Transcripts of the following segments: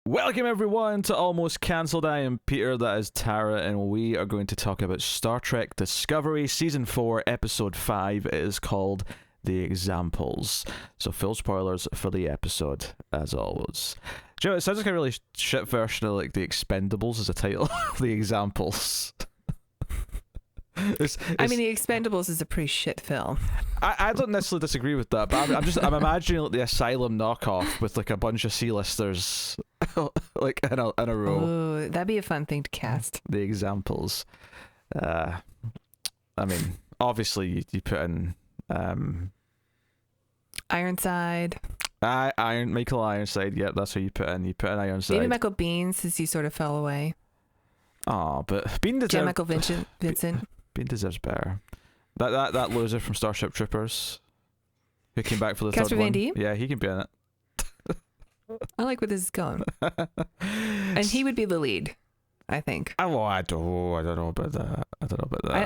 Welcome everyone to Almost Cancelled. I am Peter, that is Tara, and we are going to talk about Star Trek Discovery Season 4, Episode 5. It is called The Examples. So full spoilers for the episode, as always. Do you know, it sounds like a really shit version of like The Expendables as a title. The Examples. I mean, The Expendables is a pretty shit film. I don't necessarily disagree with that, but I'm imagining like the Asylum knockoff with like a bunch of C-listers like in a row. Ooh, that'd be a fun thing to cast. The Examples. I mean, obviously you put in Ironside. Michael Ironside. Yeah, that's who you put in. You put in Ironside. Maybe Michael Biehn, since he sort of fell away. Oh, but Biehn deserves. Michael Vincent. Biehn deserves better. That loser from Starship Troopers, who came back for the Casper third Van one. Dien? Yeah, he can be in it. I like where this is going. And he would be the lead, I think. I don't know about that.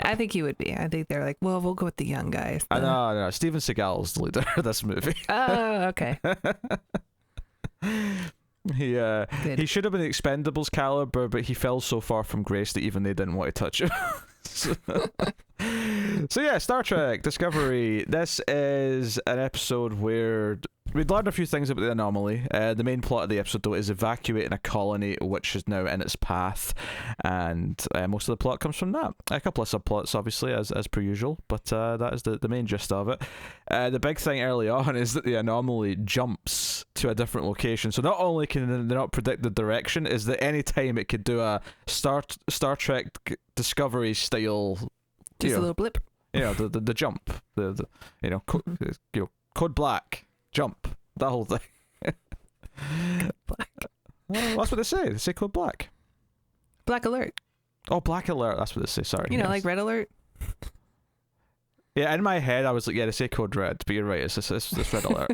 I think he would be. I think they're like, well, we'll go with the young guys. I know. Steven Seagal's the leader of this movie. Oh, okay. He should have been Expendables caliber, but he fell so far from grace that even they didn't want to touch him. So yeah, Star Trek Discovery. This is an episode where we'd learned a few things about the anomaly. The main plot of the episode, though, is evacuating a colony which is now in its path, and most of the plot comes from that. A couple of subplots, obviously, as per usual, but that is the main gist of it. The big thing early on is that the anomaly jumps to a different location. So not only can they not predict the direction, is that any time it could do a Star Trek Discovery style, just a little blip. The jump, code black, jump, that whole thing. Black. Well, that's what they say. They say code black. Black alert. Oh, black alert. That's what they say. Sorry. Like red alert. Yeah, in my head, I was like, yeah, they say code red, but you're right. It's red alert.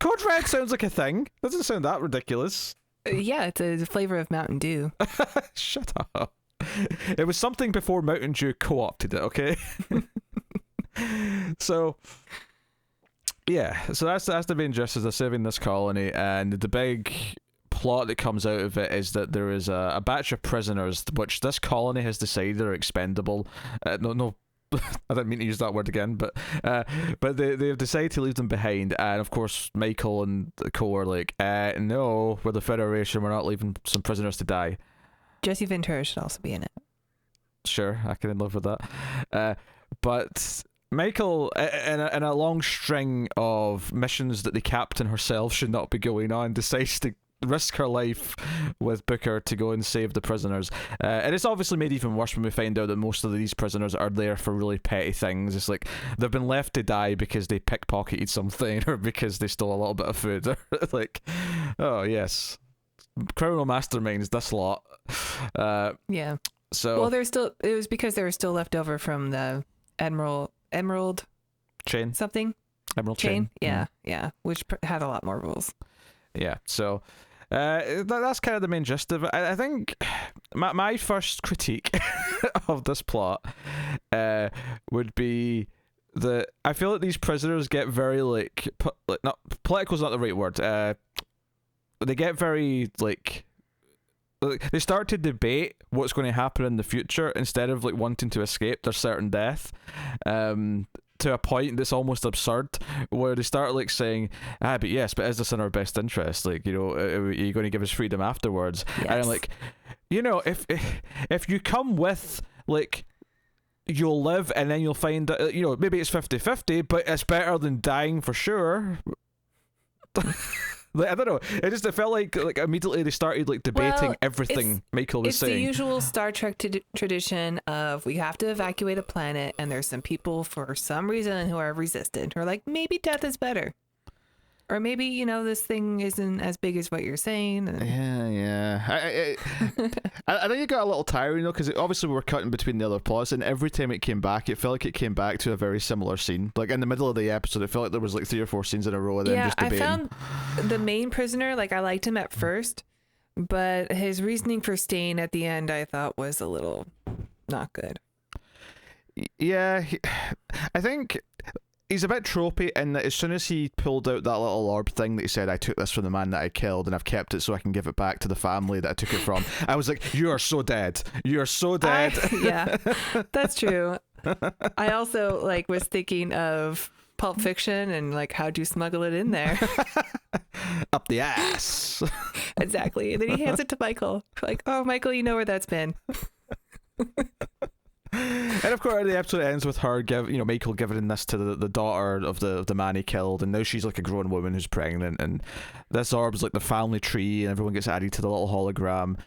Code red sounds like a thing. Doesn't sound that ridiculous. Yeah, it's a flavor of Mountain Dew. Shut up. It was something before Mountain Dew co-opted it, okay? So that's the main gist, is they're saving this colony, and the big plot that comes out of it is that there is a batch of prisoners which this colony has decided are expendable. No, I didn't mean to use that word again, but they've decided to leave them behind, and of course Michael and Co are like, no, we're the Federation, we're not leaving some prisoners to die. Jesse Ventura should also be in it. Sure, I can live with that. But Michael, in a long string of missions that the captain herself should not be going on, decides to risk her life with Booker to go and save the prisoners. And it's obviously made even worse when we find out that most of these prisoners are there for really petty things. It's like they've been left to die because they pickpocketed something, or because they stole a little bit of food. Like, oh yes, criminal masterminds, this lot. Yeah. So well, it was because they were still left over from the Emerald chain something. Emerald chain. Yeah, which had a lot more rules. Yeah, so that's kind of the main gist of it. I think my first critique of this plot would be that I feel that these prisoners get very not political is not the right word. They get very they start to debate what's going to happen in the future instead of wanting to escape their certain death. To a point that's almost absurd, where they start saying, but is this in our best interest? Are you going to give us freedom afterwards? Yes. And I'm like, if you come with you'll live, and then you'll find maybe it's 50-50, but it's better than dying for sure. I don't know. It felt like immediately they started debating everything Michael was saying. It's the usual Star Trek tradition of we have to evacuate a planet, and there's some people for some reason who are resistant, or maybe death is better, or maybe this thing isn't as big as what you're saying. Yeah. I think it got a little tiring because obviously we were cutting between the other plots, and every time it came back, it felt like it came back to a very similar scene. In the middle of the episode, it felt like there was 3 or 4 scenes in a row of them just debating. I found the main prisoner, I liked him at first, but his reasoning for staying at the end I thought was a little not good. Yeah, I think he's a bit tropey in that as soon as he pulled out that little orb thing that he said, I took this from the man that I killed and I've kept it so I can give it back to the family that I took it from. I was like, you are so dead. You are so dead. Yeah, that's true. I also like was thinking of Pulp Fiction and like how'd you smuggle it in there? Up the ass. Exactly. And then he hands it to Michael. Like, oh, Michael, you know where that's been. And of course, the episode ends with her Michael giving this to the daughter of the man he killed, and now she's like a grown woman who's pregnant, and this orb's like the family tree, and everyone gets added to the little hologram.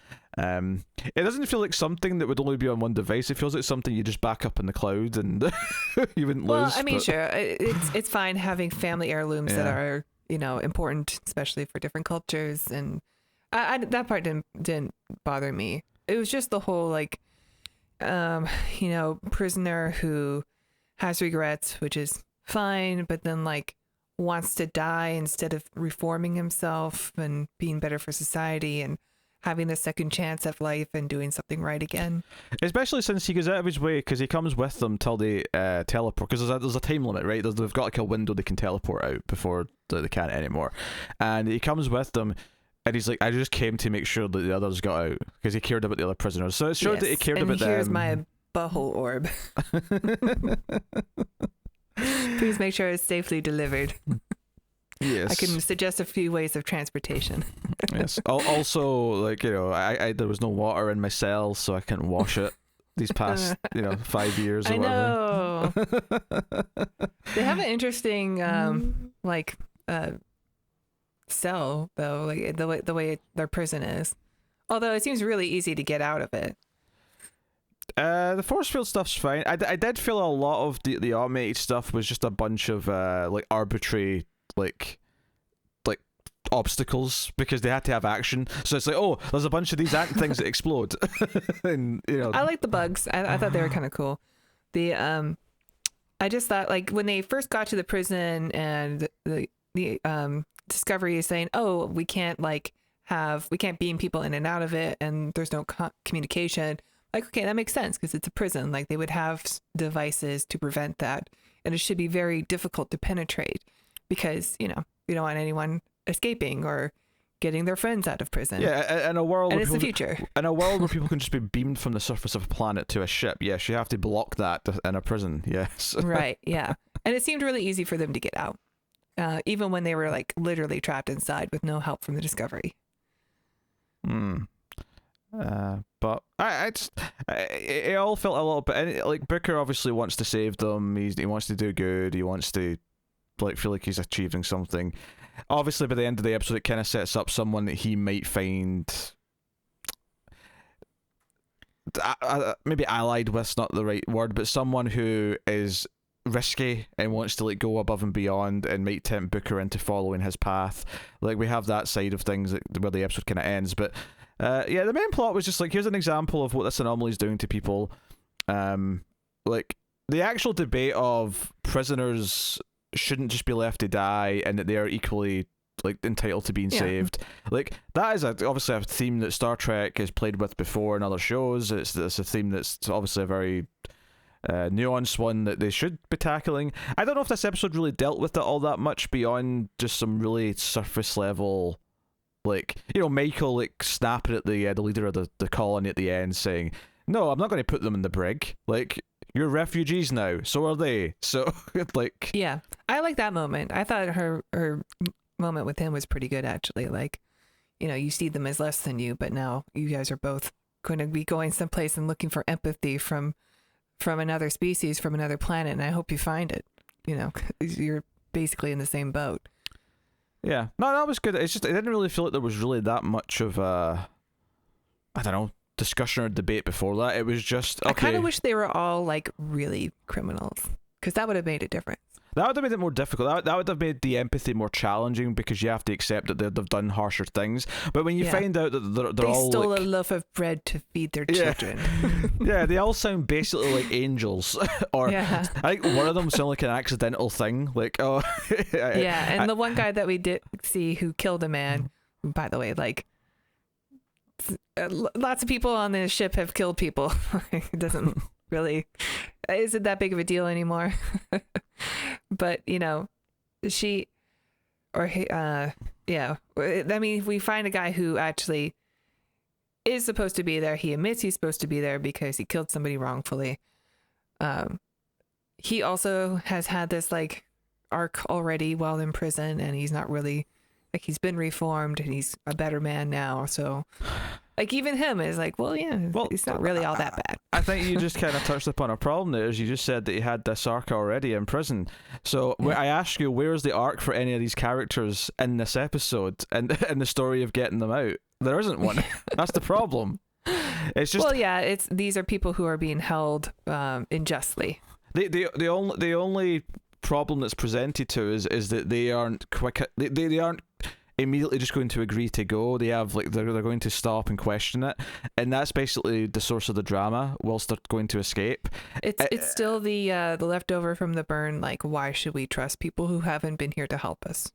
It doesn't feel like something that would only be on one device. It feels like something you just back up in the cloud and you wouldn't lose. Well, I mean, sure, it's fine having family heirlooms that are important, especially for different cultures, and I that part didn't bother me. It was just the whole like. Prisoner who has regrets, which is fine, but then like wants to die instead of reforming himself and being better for society and having a second chance at life and doing something right again. Especially since he goes out of his way, because he comes with them till they teleport, because there's a time limit, right? They've got like a window they can teleport out before they can't anymore, and he comes with them. And he's like, I just came to make sure that the others got out because he cared about the other prisoners. So it showed that he cared about them. Here's my butthole orb. Please make sure it's safely delivered. Yes. I can suggest a few ways of transportation. Yes. Also, like, I there was no water in my cell, so I couldn't wash it these past, 5 years or whatever. I know. They have an interesting, cell though, like the way their prison is, although it seems really easy to get out of it. The force field stuff's fine. I did feel a lot of the automated stuff was just a bunch of like arbitrary like obstacles because they had to have action, so it's like, oh, there's a bunch of these things that explode. And I like the bugs. I thought they were kind of cool. The I just thought like when they first got to the prison and the Discovery is saying, oh, we can't beam people in and out of it, and there's no communication. Like, okay, that makes sense because it's a prison. Like, they would have devices to prevent that, and it should be very difficult to penetrate because you don't want anyone escaping or getting their friends out of prison. Yeah, in a world, and it's the future. In a world where people can just be beamed from the surface of a planet to a ship, yes, you have to block that in a prison. Yes, right. Yeah, and it seemed really easy for them to get out. Even when they were like literally trapped inside with no help from the Discovery. But it all felt a little bit like Booker obviously wants to save them. He wants to do good. He wants to like feel like he's achieving something. Obviously, by the end of the episode, it kind of sets up someone that he might find maybe allied with's not the right word, but someone who is risky and wants to like go above and beyond and might tempt Booker into following his path. Like we have that side of things where the episode kind of ends, but the main plot was just like, here's an example of what this anomaly is doing to people. Like the actual debate of prisoners shouldn't just be left to die and that they are equally like entitled to being saved. Like that is obviously a theme that Star Trek has played with before in other shows. It's a theme that's obviously a very nuanced one that they should be tackling. I don't know if this episode really dealt with it all that much beyond just some really surface level, like Michael like snapping at the leader of the colony at the end, saying, "No, I'm not going to put them in the brig. Like you're refugees now, so are they." So like, yeah, I like that moment. I thought her moment with him was pretty good actually. Like, you see them as less than you, but now you guys are both going to be going someplace and looking for empathy from another species, from another planet, and I hope you find it. You're basically in the same boat. Yeah. No, that was good. It's just, I didn't really feel like there was really that much of a, I don't know, discussion or debate before that. It was just, okay. I kind of wish they were all like really criminals, because that would have made a difference. That would have made it more difficult. That would have made the empathy more challenging because you have to accept that they've done harsher things. But when you find out that they're all stole like, a loaf of bread to feed their children. Yeah, they all sound basically like angels. Or I think one of them sounded like an accidental thing. Like, oh. And the one guy that we did see who killed a man, by the way, like, lots of people on the ship have killed people. It doesn't really, isn't that big of a deal anymore. But she or he, yeah. I mean, we find a guy who actually is supposed to be there. He admits he's supposed to be there because he killed somebody wrongfully. He also has had this like arc already while in prison, and he's not really like, he's been reformed and he's a better man now. So like even him is like, well, it's not really all that bad. I think you just kind of touched upon a problem there, is you just said that he had this arc already in prison. So I ask you, where's the arc for any of these characters in this episode and in the story of getting them out? There isn't one. That's the problem. It's just, well, these are people who are being held unjustly. The only problem that's presented to is that they aren't quick. They aren't immediately just going to agree to go. They have like they're going to stop and question it, and that's basically the source of the drama. Whilst they're going to escape, it's still the leftover from the burn. Like, why should we trust people who haven't been here to help us?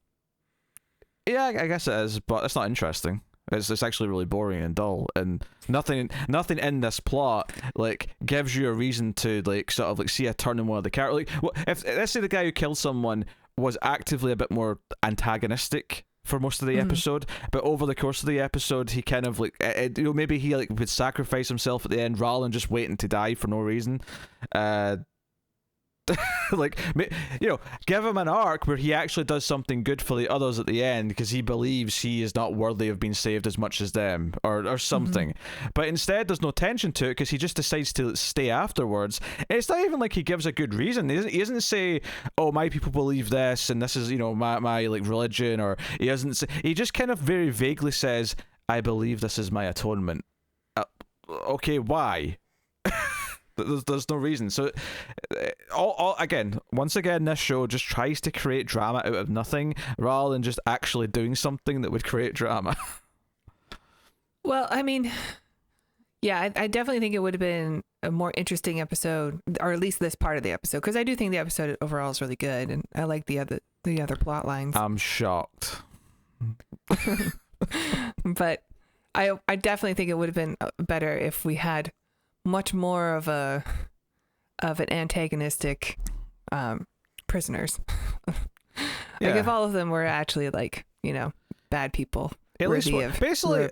Yeah, I guess it is, but it's not interesting. It's actually really boring and dull, and nothing in this plot like gives you a reason to like sort of like see a turn in one of the characters. Like, if let's say the guy who killed someone was actively a bit more antagonistic for most of the episode, but over the course of the episode he kind of like maybe he like would sacrifice himself at the end rather than just waiting to die for no reason. Like, give him an arc where he actually does something good for the others at the end because he believes he is not worthy of being saved as much as them, or something. But instead there's no tension to it because he just decides to stay afterwards. And it's not even like he gives a good reason. He doesn't say, oh, my people believe this and this is my like religion, or he doesn't say, he just kind of very vaguely says, I believe this is my atonement. Okay, why? There's no reason. So, once again, this show just tries to create drama out of nothing rather than just actually doing something that would create drama. Well, I mean, yeah, I definitely think it would have been a more interesting episode, or at least this part of the episode, because I do think the episode overall is really good, and I like the other plot lines. I'm shocked. But I definitely think it would have been better if we had much more of an antagonistic prisoners. Like if all of them were actually like bad people, at least basically,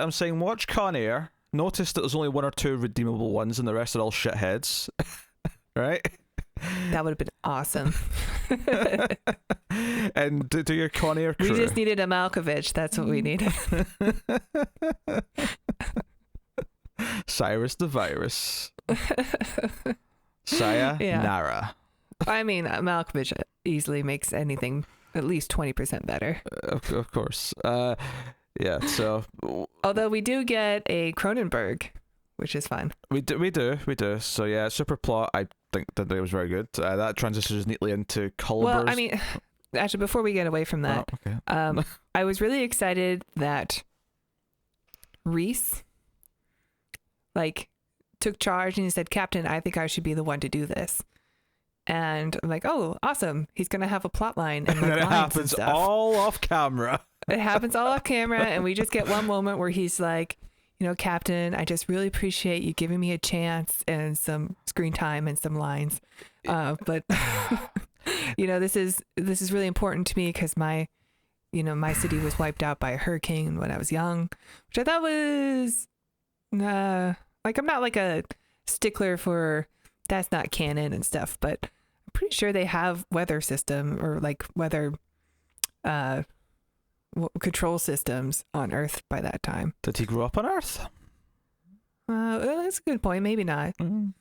I'm saying watch Con Air. Notice that there's only one or two redeemable ones, and the rest are all shitheads. Right? That would have been awesome. And do your Con Air crew. We just needed a Malkovich. That's what we needed. Cyrus the Virus. Sayonara. I mean, Malkovich easily makes anything at least 20% better. Of course. Yeah, so... Although we do get a Cronenberg, which is fun. We do. So yeah, super plot, I think that it was very good. That transitions neatly into Culber's... Well, I mean, actually, before we get away from that, okay. I was really excited that Reese took charge and he said, Captain, I think I should be the one to do this. And I'm like, oh, awesome. He's going to have a plot line. And it happens all off camera. It happens all off camera. And we just get one moment where he's like, Captain, I just really appreciate you giving me a chance and some screen time and some lines. But, this is really important to me because my city was wiped out by a hurricane when I was young, which I thought was... I'm not like a stickler for that's not canon and stuff, but I'm pretty sure they have weather system or like weather control systems on Earth by that time. Did he grow up on Earth? That's a good point. Maybe not. I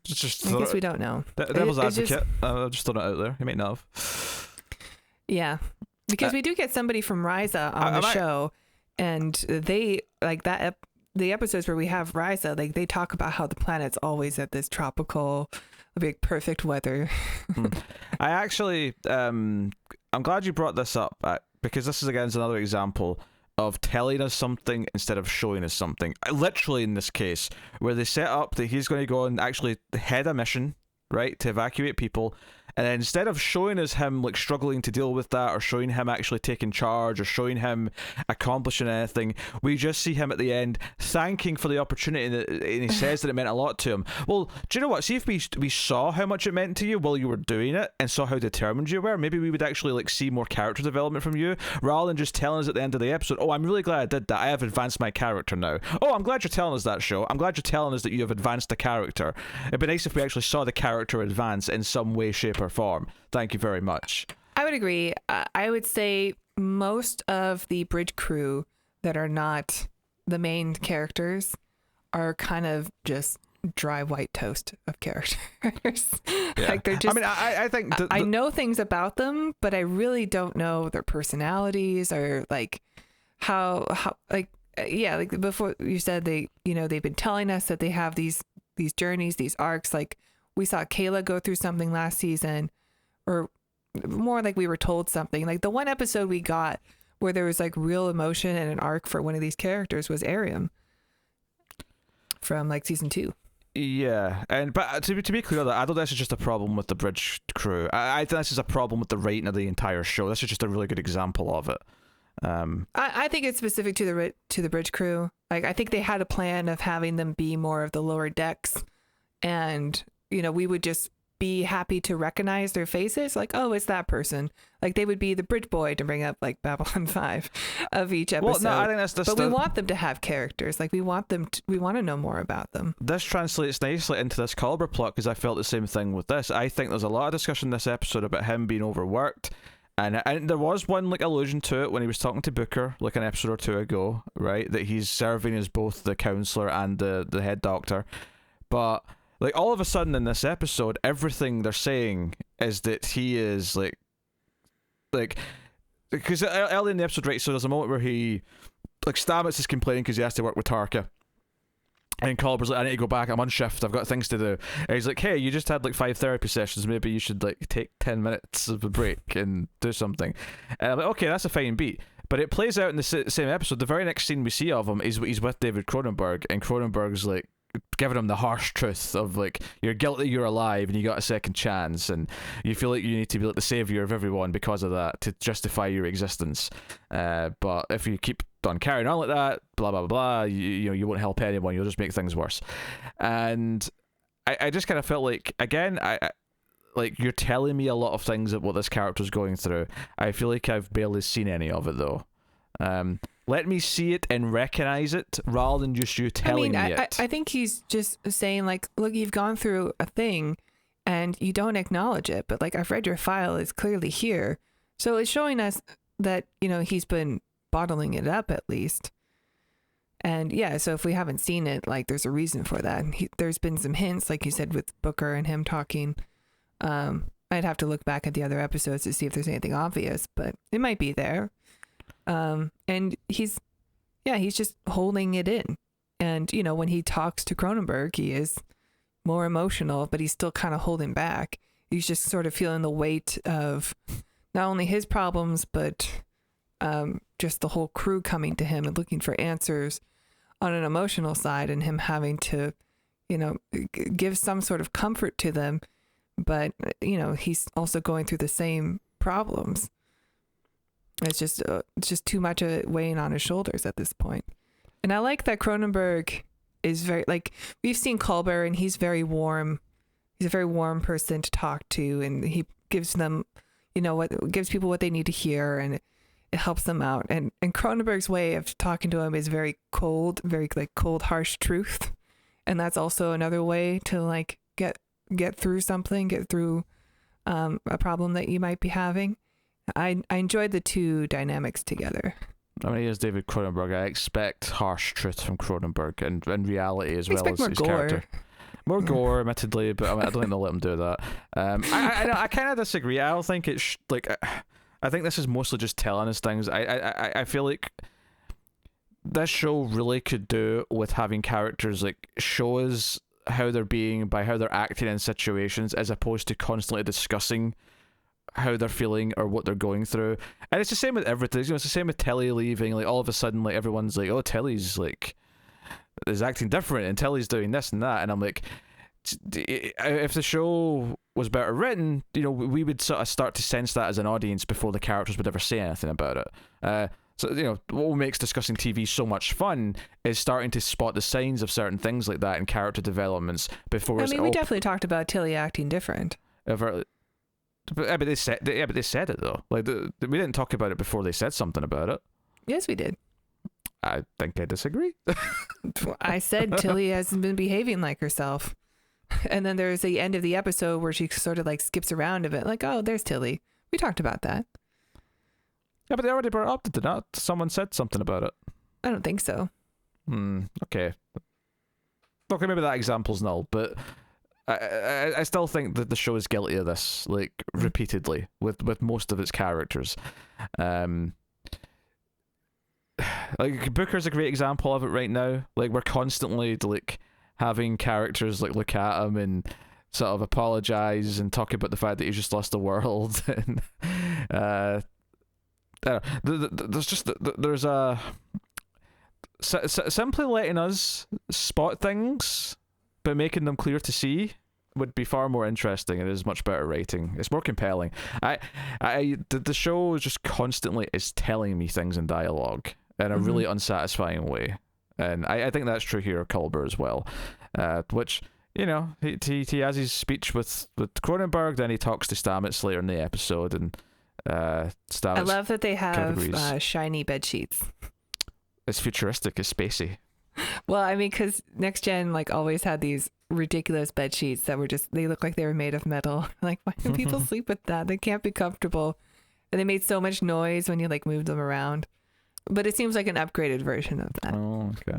guess we don't know. Devil's advocate. I'm just throwing it out there. He might not have. Yeah, because we do get somebody from Ryza on the show, and they like that. The episodes where we have Ryza, like they talk about how the planet's always at this tropical, big perfect weather. I actually, I'm glad you brought this up because this is again another example of telling us something instead of showing us something. Literally in this case, where they set up that he's going to go and actually head a mission, right, to evacuate people, And then instead of showing us him like struggling to deal with that, or showing him actually taking charge, or showing him accomplishing anything, we just see him at the end thanking for the opportunity, and he says that it meant a lot to him. Well, do you know what? See if we saw how much it meant to you while you were doing it, and saw how determined you were, maybe we would actually like see more character development from you, rather than just telling us at the end of the episode, oh, I'm really glad I did that. I have advanced my character now. Oh, I'm glad you're telling us that, show. I'm glad you're telling us that you have advanced the character. It'd be nice if we actually saw the character advance in some way, shape, or form. Thank you very much. I would agree. I would say most of the bridge crew that are not the main characters are kind of just dry white toast of characters. Yeah. Like they're just. I mean, I think I know things about them, but I really don't know their personalities or like how like yeah, like before you said they've been telling us that they have these journeys, these arcs. Like we saw Kayla go through something last season, or more like we were told something. Like the one episode we got where there was like real emotion and an arc for one of these characters was Arium from like season 2. Yeah, but to be clear, I don't think this is just a problem with the bridge crew. I think this is a problem with the writing of the entire show. This is just a really good example of it. I think it's specific to the bridge crew. Like I think they had a plan of having them be more of the lower decks, and we would just be happy to recognize their faces. Like, oh, it's that person. Like they would be the bridge boy, to bring up like Babylon 5 of each episode. Well, no, I think that's but we want them to have characters. Like we want to know more about them. This translates nicely into this Culber plot, because I felt the same thing with this. I think there's a lot of discussion in this episode about him being overworked. And there was one like allusion to it when he was talking to Booker like an episode or two ago, right? That he's serving as both the counselor and the head doctor. But like all of a sudden in this episode, everything they're saying is that he is like because early in the episode, right? So there's a moment where he like Stamets is complaining because he has to work with Tarka. And Culber's like, I need to go back, I'm on shift, I've got things to do. And he's like, hey, you just had like 5 therapy sessions, maybe you should like take 10 minutes of a break and do something. And I'm like, okay, that's a fine beat. But it plays out in the same episode. The very next scene we see of him is he's with David Cronenberg, and Cronenberg's like giving him the harsh truth of like, you're guilty, you're alive, and you got a second chance, and you feel like you need to be like the savior of everyone because of that to justify your existence. But if you keep on carrying on like that, blah blah blah, you won't help anyone, you'll just make things worse. And I just kind of felt like, again, I like, you're telling me a lot of things of what this character's going through. I feel like I've barely seen any of it though. Let me see it and recognize it rather than just you telling me it. I think he's just saying like, look, you've gone through a thing and you don't acknowledge it, but like, I've read your file, it's clearly here. So it's showing us that, he's been bottling it up at least. And yeah, so if we haven't seen it, like there's a reason for that. There's been some hints, like you said, with Booker and him talking. I'd have to look back at the other episodes to see if there's anything obvious, but it might be there. And he's just holding it in. And, when he talks to Cronenberg, he is more emotional, but he's still kind of holding back. He's just sort of feeling the weight of not only his problems, but just the whole crew coming to him and looking for answers on an emotional side, and him having to, give some sort of comfort to them. But, he's also going through the same problems. It's just too much weighing on his shoulders at this point. And I like that Cronenberg is very, like, we've seen Culber and he's very warm. He's a very warm person to talk to, and he gives them, gives people what they need to hear, and it helps them out. And Cronenberg's way of talking to him is very cold, very like cold, harsh truth. And that's also another way to like get through something, get through a problem that you might be having. I enjoyed the two dynamics together. I mean, he is David Cronenberg. I expect harsh truth from Cronenberg, and reality as well as his gore. character. More gore, admittedly, but I don't think they'll let him do that. I kind of disagree. I don't think it's I think this is mostly just telling us things. I feel like this show really could do with having characters like show us how they're being by how they're acting in situations, as opposed to constantly discussing how they're feeling or what they're going through. And it's the same with everything. It's the same with Tilly leaving. Like all of a sudden, like everyone's like, "Oh, Tilly's like is acting different, and Tilly's doing this and that." And I'm like, if the show was better written, we would sort of start to sense that as an audience before the characters would ever say anything about it. So, what makes discussing TV so much fun is starting to spot the signs of certain things like that in character developments before I it's mean, we definitely talked about Tilly acting different. But they said it though. Like we didn't talk about it before they said something about it. Yes, we did. I think I disagree. I said Tilly hasn't been behaving like herself. And then there's the end of the episode where she sort of like skips around a bit, like, oh, there's Tilly. We talked about that. Yeah, but they already brought it up, did they not? Someone said something about it. I don't think so. Okay. Okay, maybe that example's null, but I still think that the show is guilty of this, like, repeatedly, with most of its characters. Like, Booker's a great example of it right now. Like, we're constantly, like, having characters, like, look at him and sort of apologize and talk about the fact that he's just lost the world. And, there's a... simply letting us spot things, but making them clear to see would be far more interesting. It is much better writing. It's more compelling. The show just constantly is telling me things in dialogue in a really unsatisfying way, and I think that's true here of Culber as well. Which he has his speech with Cronenberg, then he talks to Stamets later in the episode, and Stamets. I love that they have shiny bed sheets. It's futuristic. It's spacey. Well, I mean, because Next Gen like always had these ridiculous bed sheets that were they look like they were made of metal. Like, why do people sleep with that? They can't be comfortable, and they made so much noise when you like moved them around. But it seems like an upgraded version of that. Oh, okay,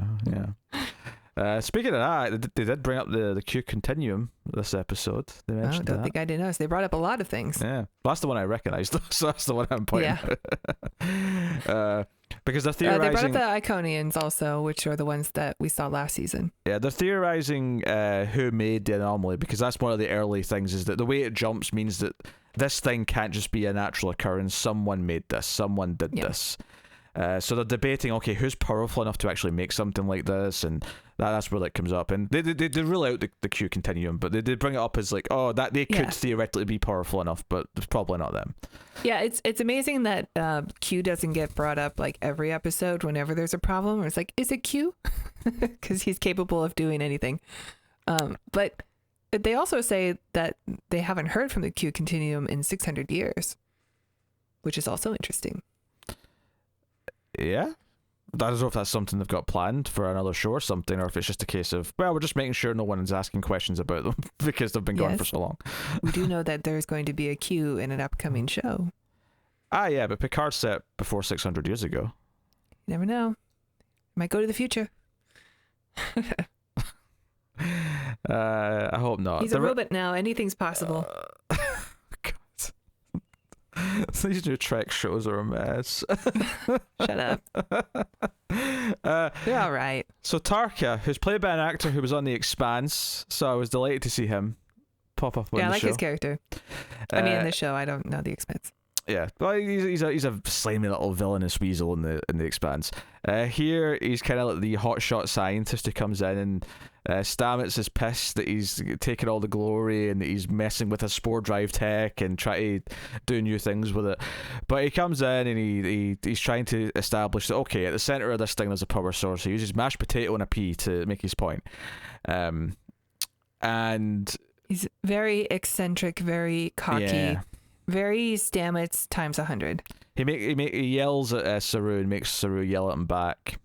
yeah. Speaking of that, they did bring up the Q Continuum this episode. They mentioned I don't think I did notice. They brought up a lot of things. Yeah, that's the one I recognized, so that's the one I'm pointing out. Because they're theorizing... they brought up the Iconians also, which are the ones that we saw last season. Yeah, they're theorizing who made the anomaly, because that's one of the early things, is that the way it jumps means that this thing can't just be a natural occurrence. Someone made this. Someone did this. So they're debating, okay, who's powerful enough to actually make something like this, and that's where that comes up. And they rule out the Q Continuum, but they bring it up as like, oh, that they could theoretically be powerful enough, but it's probably not them. Yeah, it's amazing that Q doesn't get brought up like every episode whenever there's a problem. Or it's like, is it Q? Because he's capable of doing anything. But they also say that they haven't heard from the Q Continuum in 600 years, which is also interesting. Yeah, I don't know if that's something they've got planned for another show or something, or if it's just a case of, well, we're just making sure no one's asking questions about them because they've been gone for so long. We do know that there's going to be a Q in an upcoming show. Yeah, but Picard's set before 600 years ago. You never know. Might go to the future. I hope not. He's a robot now. Anything's possible. These new Trek shows are a mess. Shut up. They're all right. So Tarka, who's played by an actor who was on The Expanse, so I was delighted to see him pop up on the show. Yeah, I like his character. I mean, in the show, I don't know The Expanse. Yeah, well, he's a slimy little villainous weasel in the Expanse. Here, he's kind of like the hotshot scientist who comes in, and Stamets is pissed that he's taking all the glory and that he's messing with his spore drive tech and trying to do new things with it. But he comes in and he's trying to establish that, okay, at the center of this thing there's a power source. He uses mashed potato and a pea to make his point. And he's very eccentric, very cocky. Yeah. Very Stamets times 100. He yells at Saru and makes Saru yell at him back.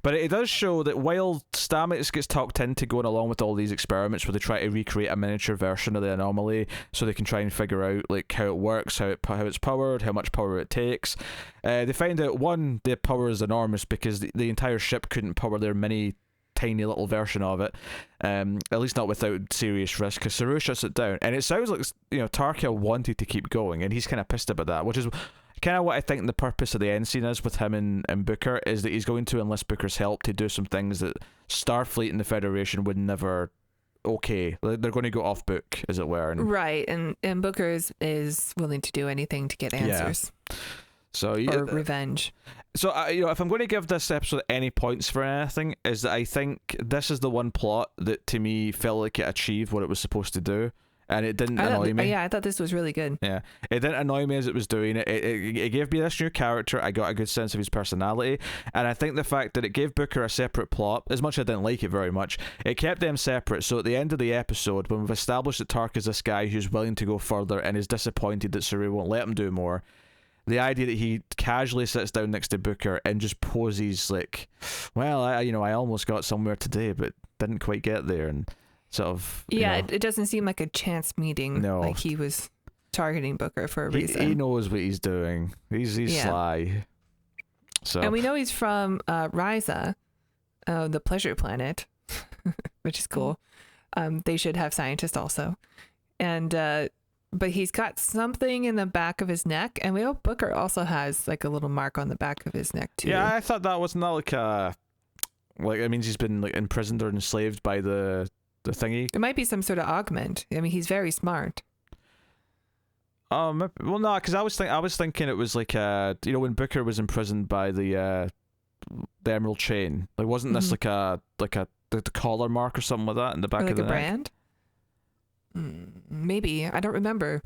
But it does show that while Stamets gets talked into going along with all these experiments where they try to recreate a miniature version of the anomaly so they can try and figure out like how it works, how it's powered, how much power it takes, they find out, one, the power is enormous because the entire ship couldn't power their tiny little version of it, at least not without serious risk, because Saru shuts it down. And it sounds like, Tarka wanted to keep going, and he's kind of pissed about that, which is kind of what I think the purpose of the end scene is with him and Booker, is that he's going to enlist Booker's help to do some things that Starfleet and the Federation would never. Okay, they're going to go off book, as it were. Right, and Booker is willing to do anything to get answers. Yeah. So or revenge. So if I'm going to give this episode any points for anything, is that I think this is the one plot that to me felt like it achieved what it was supposed to do, and it didn't annoy me. Yeah, I thought this was really good. Yeah, it didn't annoy me as it was doing it. It gave me this new character. I got a good sense of his personality, and I think the fact that it gave Booker a separate plot, as much as I didn't like it very much, it kept them separate. So at the end of the episode, when we've established that Tark is this guy who's willing to go further and is disappointed that Saru won't let him do more, the idea that he casually sits down next to Booker and just poses like, well, I almost got somewhere today, but didn't quite get there, and sort of... Yeah, it doesn't seem like a chance meeting. No. Like he was targeting Booker for a reason. He knows what he's doing. He's sly. So. And we know he's from Ryza, the Pleasure Planet, which is cool. They should have scientists also. And... but he's got something in the back of his neck, and we know Booker also has like a little mark on the back of his neck too. Yeah, I thought that wasn't that like it means he's been like imprisoned or enslaved by the thingy. It might be some sort of augment. I mean, he's very smart. Well, no, because I was thinking it was like when Booker was imprisoned by the Emerald Chain. Like, wasn't this like the collar mark or something like that in the back Or of the like a neck? brand? Maybe. I don't remember.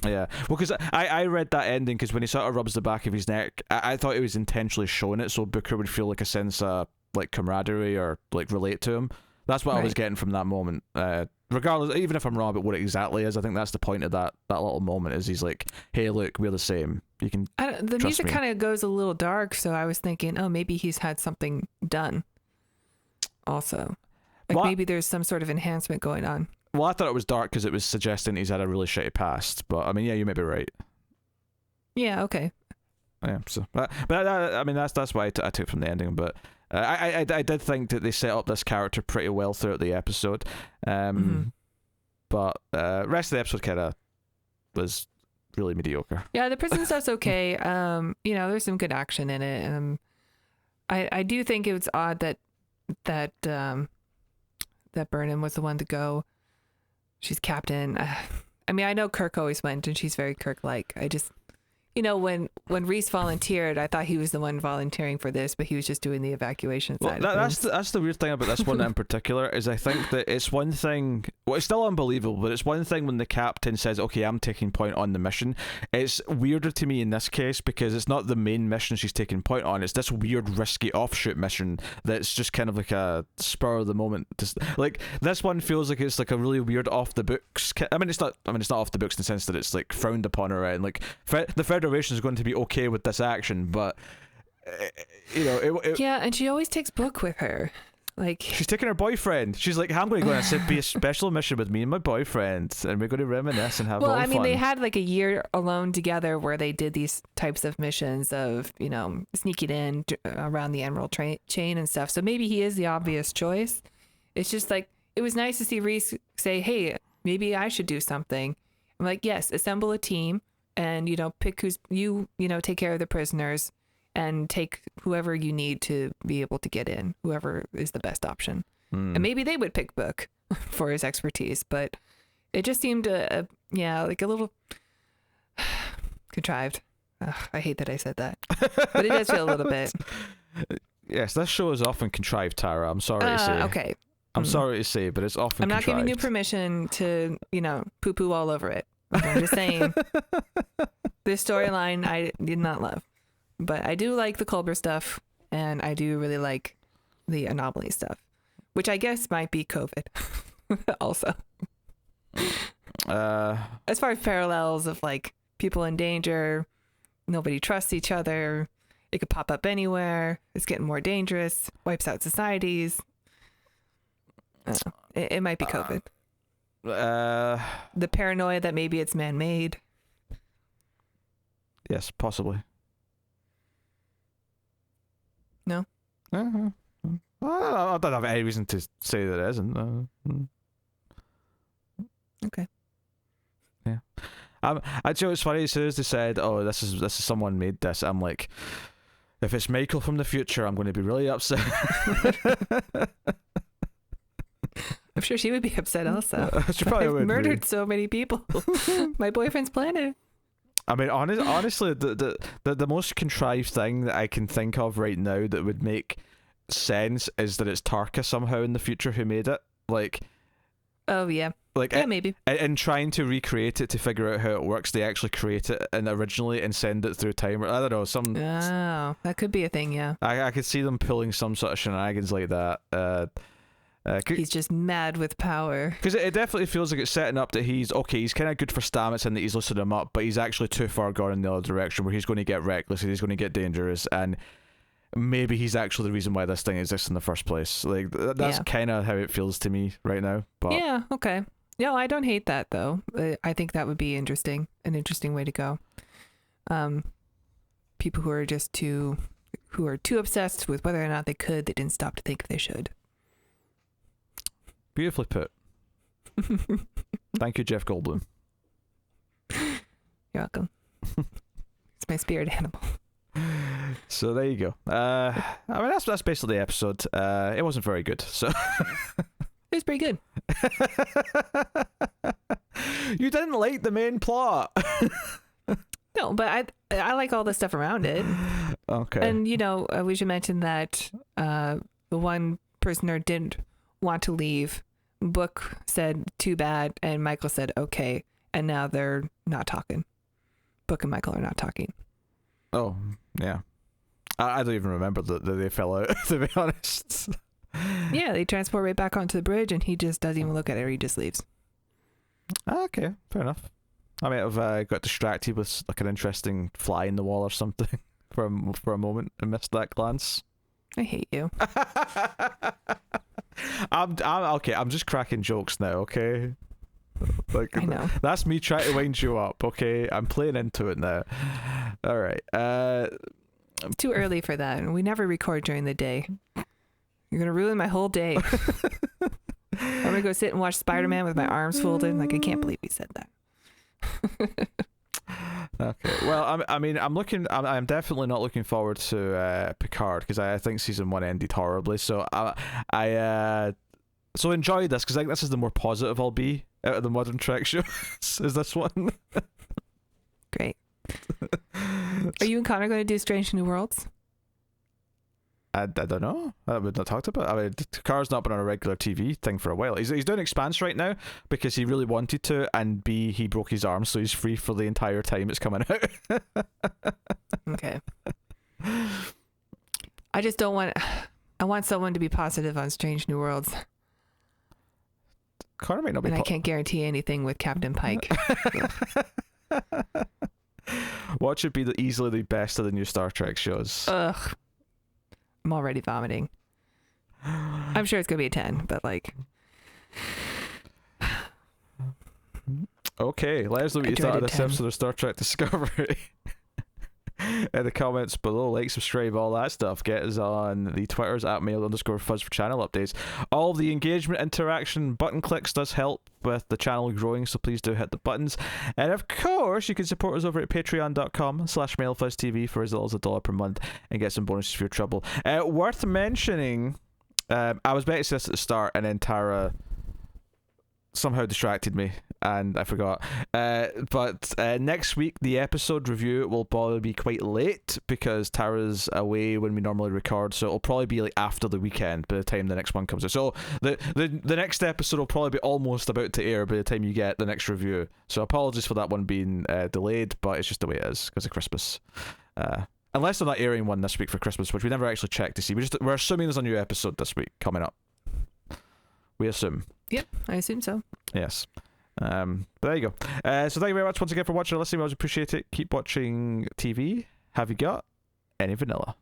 Yeah, well, because I read that ending because when he sort of rubs the back of his neck, I thought he was intentionally showing it so Booker would feel like a sense of like camaraderie or like relate to him. That's what I was getting from that moment. Regardless, even if I'm wrong about what it exactly is, I think that's the point of that little moment. Is he's like, "Hey, look, we're the same. You can." The music kind of goes a little dark, so I was thinking, oh, maybe he's had something done. Also, like maybe there's some sort of enhancement going on. Well, I thought it was dark because it was suggesting he's had a really shitty past. But I mean, yeah, you may be right. Yeah. Okay. Yeah. So, but I mean, that's why I took from the ending. But I did think that they set up this character pretty well throughout the episode. But rest of the episode kind of was really mediocre. Yeah, the prison stuff's okay. There's some good action in it. I do think it was odd that Burnham was the one to go. She's captain. I mean, I know Kirk always went, and she's very Kirk-like. I just, when Reese volunteered, I thought he was the one volunteering for this, but he was just doing the evacuation side. That's the weird thing about this one in particular is I think that it's one thing. Well, it's still unbelievable, but it's one thing when the captain says, "Okay, I'm taking point on the mission." It's weirder to me in this case because it's not the main mission she's taking point on. It's this weird, risky offshoot mission that's just kind of like a spur of the moment. Like this one feels like it's like a really weird off the books. I mean, it's not off the books in the sense that it's like frowned upon or anything. Like the Federation is going to be okay with this action, but yeah, and she always takes Book with her. Like she's taking her boyfriend. She's like, I'm going to go and be a special mission with me and my boyfriend, and we're going to reminisce and have all fun. They had like a year alone together where they did these types of missions of sneaking in around the Emerald Chain and stuff. So maybe he is the obvious choice. It's just like it was nice to see Reese say, "Hey, maybe I should do something." I'm like, yes, assemble a team and pick who's take care of the prisoners. And take whoever you need to be able to get in, whoever is the best option. And maybe they would pick Book for his expertise, but it just seemed, like a little contrived. Ugh, I hate that I said that, but it does feel a little bit. Yes, this show is often contrived, Tara. I'm sorry to say. Okay. I'm sorry to say, but it's often I'm not contrived. giving you permission to, poo-poo all over it. I'm just saying, this storyline I did not love. But I do like the Culber stuff, and I do really like the anomaly stuff, which I guess might be COVID also. As far as parallels of like people in danger, nobody trusts each other, it could pop up anywhere, it's getting more dangerous, wipes out societies. It might be COVID. The paranoia that maybe it's man-made. Yes, possibly. No? I don't have any reason to say that it isn't. Okay. Yeah. Actually, it's funny as soon as they said, "Oh, this is someone made this," I'm like, if it's Michael from the future, I'm going to be really upset. I'm sure she would be upset also. She probably would. Murdered so many people. My boyfriend's planet. I mean, honestly, the most contrived thing that I can think of right now that would make sense is that it's Tarka somehow in the future who made it. Like, Oh yeah. Like, Yeah, maybe. in trying to recreate it to figure out how it works, they actually create it and originally and send it through time. I don't know. Oh, that could be a thing. Yeah. I could see them pulling some sort of shenanigans like that. He's just mad with power. Because it definitely feels like it's setting up that he's kind of good for Stamets and that he's loosening him up, but he's actually too far gone in the other direction where he's going to get reckless and he's going to get dangerous, and maybe he's actually the reason why this thing exists in the first place. Like, that's kind of how it feels to me right now. But yeah, okay. No, I don't hate that though. I think that would be an interesting way to go. People who are too obsessed with whether or not they didn't stop to think if they should. Beautifully put. Thank you, Jeff Goldblum. You're welcome. It's my spirit animal. So there you go. I mean, that's basically the episode. It wasn't very good, so it was pretty good. You didn't like the main plot. No, but I like all the stuff around it. Okay. And we should mention that the one prisoner didn't want to leave. Book said too bad, and Michael said okay, and now they're not talking. Book and Michael are not talking. Oh yeah, I don't even remember that they fell out. To be honest. Yeah, they transport right back onto the bridge, and he just doesn't even look at her. He just leaves. Okay, fair enough. I might have got distracted with like an interesting fly in the wall or something for a moment and missed that glance. I hate you. I'm okay. I'm just cracking jokes now. Okay, like I know. That's me trying to wind you up. Okay, I'm playing into it now. All right. Too early for that, and we never record during the day. You're gonna ruin my whole day. I'm gonna go sit and watch Spider-Man with my arms folded. Like, I can't believe he said that. Okay. Well, I'm definitely not looking forward to Picard because I think season 1 ended horribly. So so enjoy this because I think this is the more positive I'll be out of the modern Trek shows. Is this one? Great. Are you and Connor going to do Strange New Worlds? I don't know. We've not talked about it. I mean, Picard's not been on a regular TV thing for a while. He's doing Expanse right now because he really wanted to, and B, he broke his arm, so he's free for the entire time it's coming out. Okay. I just don't want... I want someone to be positive on Strange New Worlds. Connor might not be... And I can't guarantee anything with Captain Pike. What should be easily the best of the new Star Trek shows? Ugh. I'm already vomiting. I'm sure it's going to be a 10, but like... Okay, let us know what you thought of this episode of Star Trek Discovery. In the comments below, like, subscribe, all that stuff. Get us on the Twitters at @mail_fuzz for channel updates. All the engagement, interaction, button clicks does help with the channel growing, so please do hit the buttons. And of course, you can support us over at patreon.com/mailfuzztv for as little as $1 per month and get some bonuses for your trouble. Worth mentioning, I was about to say this at the start, and then Tara somehow distracted me and I forgot. But next week the episode review will probably be quite late because Tara's away when we normally record, so it'll probably be like after the weekend by the time the next one comes out. So the next episode will probably be almost about to air by the time you get the next review. So apologies for that one being delayed, but it's just the way it is because of Christmas. Unless they're not airing one this week for Christmas, which we never actually checked to see. We're assuming there's a new episode this week coming up. We assume. Yep, I assume so. Yes. But there you go. So thank you very much once again for watching and listening. We always appreciate it. Keep watching TV. Have you got any vanilla?